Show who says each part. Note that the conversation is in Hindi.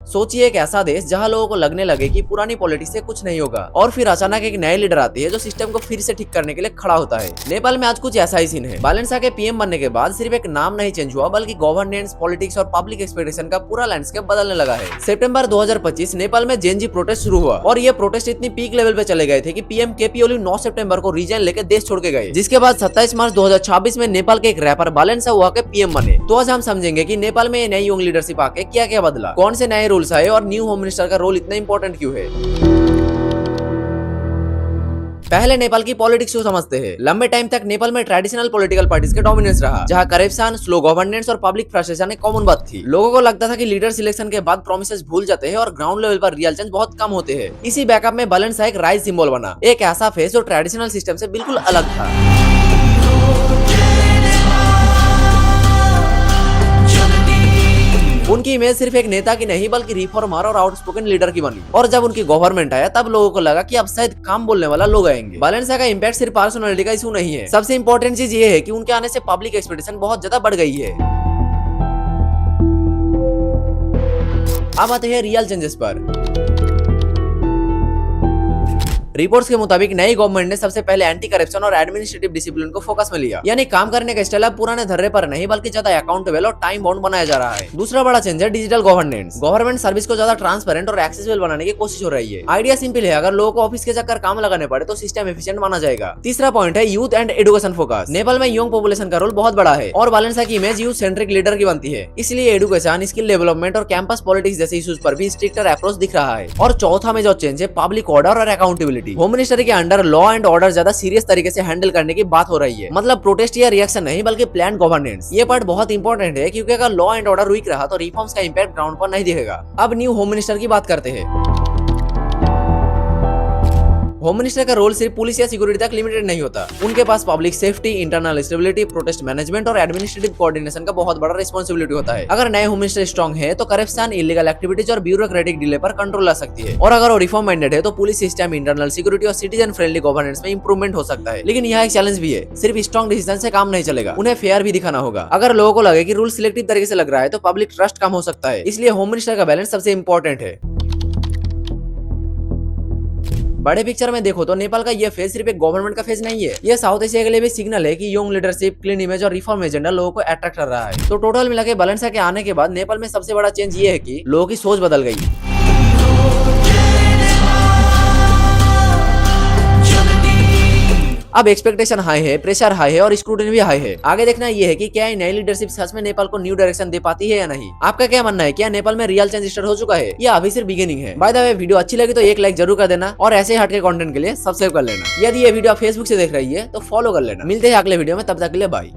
Speaker 1: सोचिए एक ऐसा देश जहाँ लोगों को लगने लगे कि पुरानी पॉलिटिक्स से कुछ नहीं होगा और फिर अचानक एक नए लीडर आती है जो सिस्टम को फिर से ठीक करने के लिए खड़ा होता है। नेपाल में आज कुछ ऐसा ही सीन है। बालेंसा के पीएम बनने के बाद सिर्फ एक नाम नहीं चेंज हुआ बल्कि गवर्नेंस, पॉलिटिक्स और पब्लिक एक्सपेक्टेशन का पूरा लैंडस्केप बदलने लगा है। सितंबर 2025 नेपाल में जेन जी प्रोटेस्ट शुरू हुआ और ये प्रोटेस्ट इतनी पीक लेवल पे चले गए थे कि पीएम केपी ओली 9 सितंबर को रिजाइन लेकर देश छोड़ के गए, जिसके बाद 27 मार्च 2026 में नेपाल के एक रैपर बालेंसा हुआ के पीएम बने। तो आज हम समझेंगे कि नेपाल में ये नई यंग लीडरशिप आके क्या क्या बदला, कौन से नए रूल्स आए और न्यू होम मिनिस्टर का रोल इतना इंपॉर्टेंट क्यों है। पहले नेपाल की पॉलिटिक्स को समझते हैं। लंबे टाइम तक नेपाल में ट्रेडिशनल पॉलिटिकल पार्टीज का डोमिनेंस रहा, जहां करप्शन, स्लो गवर्नेंस और पब्लिक फ्रस्ट्रेशन एक कॉमन बात थी। लोगों को लगता था कि लीडर सिलेक्शन के बाद प्रोमिसेस भूल जाते हैं और ग्राउंड लेवल पर रियल चेंज बहुत कम होते हैं। इसी बैकअप में बालेंसा एक राइज सिंबल बना, एक ऐसा फेस जो ट्रेडिशनल सिस्टम से बिल्कुल अलग था। उनकी इमेज सिर्फ एक नेता की नहीं बल्कि रिफॉर्मर और आउटस्पोकन लीडर की बनी, और जब उनकी गवर्नमेंट आया तब लोगों को लगा कि अब शायद काम बोलने वाला लोग आएंगे। बालेंसा का इम्पैक्ट सिर्फ पर्सनालिटी का इशू नहीं है, सबसे इंपॉर्टेंट चीज ये है कि उनके आने से पब्लिक एक्सपेक्टेशन बहुत ज्यादा बढ़ गई है। अब आते हैं रियल चेंजेस पर। रिपोर्ट्स के मुताबिक नई गवर्नमेंट ने सबसे पहले एंटी करप्शन और एडमिनिस्ट्रेटिव डिसिप्लिन को फोकस में लिया, यानी काम करने का स्टाइल अब पुराने धर्रे पर नहीं बल्कि ज्यादा अकाउंटेबल और टाइम बाउंड बनाया जा रहा है। दूसरा बड़ा चेंज है डिजिटल गवर्नेंस। गवर्नमेंट सर्विस को ज्यादा ट्रांसपेरेंट और एक्सेसिबल बनाने की कोशिश हो रही है। आइडिया सिंपल है, अगर लोगों को ऑफिस के चक्कर काम लगाने पड़े तो सिस्टम एफिशिएंट माना जाएगा। तीसरा पॉइंट है youth and education focus. Nepal में यंग पॉपुलेशन का रोल बहुत बड़ा है और बालेंसा की इमेज यूथ सेंट्रिक लीडर की बनती है, इसलिए एजुकेशन, स्किल डेवलपमेंट और कैंपस पॉलिटिक्स जैसे इश्यूज पर भी स्ट्रिक्टर अप्रोच दिख रहा है। और चौथा में जो चेंज है पब्लिक ऑर्डर और अकाउंटेबिलिटी। होम मिनिस्टर के अंडर लॉ एंड ऑर्डर ज्यादा सीरियस तरीके से हैंडल करने की बात हो रही है, मतलब प्रोटेस्ट या रिएक्शन नहीं बल्कि प्लान गवर्नेंस। ये पार्ट बहुत इंपॉर्टेंट है क्योंकि अगर लॉ एंड ऑर्डर वीक रहा तो रिफॉर्म्स का इंपैक्ट ग्राउंड पर नहीं दिखेगा। अब न्यू होम मिनिस्टर की बात करते हैं। होम मिनिस्टर का रोल सिर्फ पुलिस या सिक्योरिटी तक लिमिटेड नहीं होता, उनके पास public safety, internal stability, protest management और एडमिनिस्ट्रेटिव कोऑर्डिनेशन का बहुत बड़ा रिस्पांसिबिलिटी होता है। अगर नए होम मिनिस्टर स्ट्रॉन्ग है तो करप्शन, इलीगल एक्टिविटीज और ब्यूरोक्रेटिक डिले पर कंट्रोल ला सकती है, और अगर वो रिफॉर्म माइंडेड है तो पुलिस सिस्टम, इंटरनल सिक्योरिटी और सिटीजन फ्रेंडली गवर्नेंस में इंप्रूवमेंट हो सकता है। लेकिन यहाँ एक चैलेंज भी है, सिर्फ स्ट्रॉन्ग डिसीजन से काम नहीं चलेगा, उन्हें फेयर भी दिखाना होगा। अगर लोगों को लगे कि रूल सिलेक्टिव तरीके से लग रहा है तो पब्लिक ट्रस्ट कम हो सकता है, इसलिए होम मिनिस्टर का बैलेंस सबसे इंपॉर्टेंट है। बड़े पिक्चर में देखो तो नेपाल का ये फेज सिर्फ एक गवर्नमेंट का फेज नहीं है, ये साउथ एशिया के लिए भी सिग्नल है कि यंग लीडरशिप, क्लीन इमेज और रिफॉर्म एजेंडा लोगों को अट्रैक्ट कर रहा है। तो टोटल मिला के बालेंसा के आने के बाद नेपाल में सबसे बड़ा चेंज ये है कि लोगों की सोच बदल गई। अब एक्सपेक्टेशन हाई है, प्रेशर हाई है और स्क्रूटनी भी हाई है। आगे देखना ये है कि क्या ये नई लीडरशिप सच में नेपाल को न्यू डायरेक्शन दे पाती है या नहीं। आपका क्या मानना है, क्या नेपाल में रियल चेंज स्टार्ट हो चुका है या अभी सिर्फ बिगिनिंग है। बाय द वे, वीडियो अच्छी लगी तो एक लाइक जरूर कर देना और ऐसे हटके कंटेंट के लिए सब्सक्राइब कर लेना। यदि ये वीडियो आप फेसबुक से देख रही है तो फॉलो कर लेना। मिलते हैं अगले वीडियो में, तब तक के लिए बाय।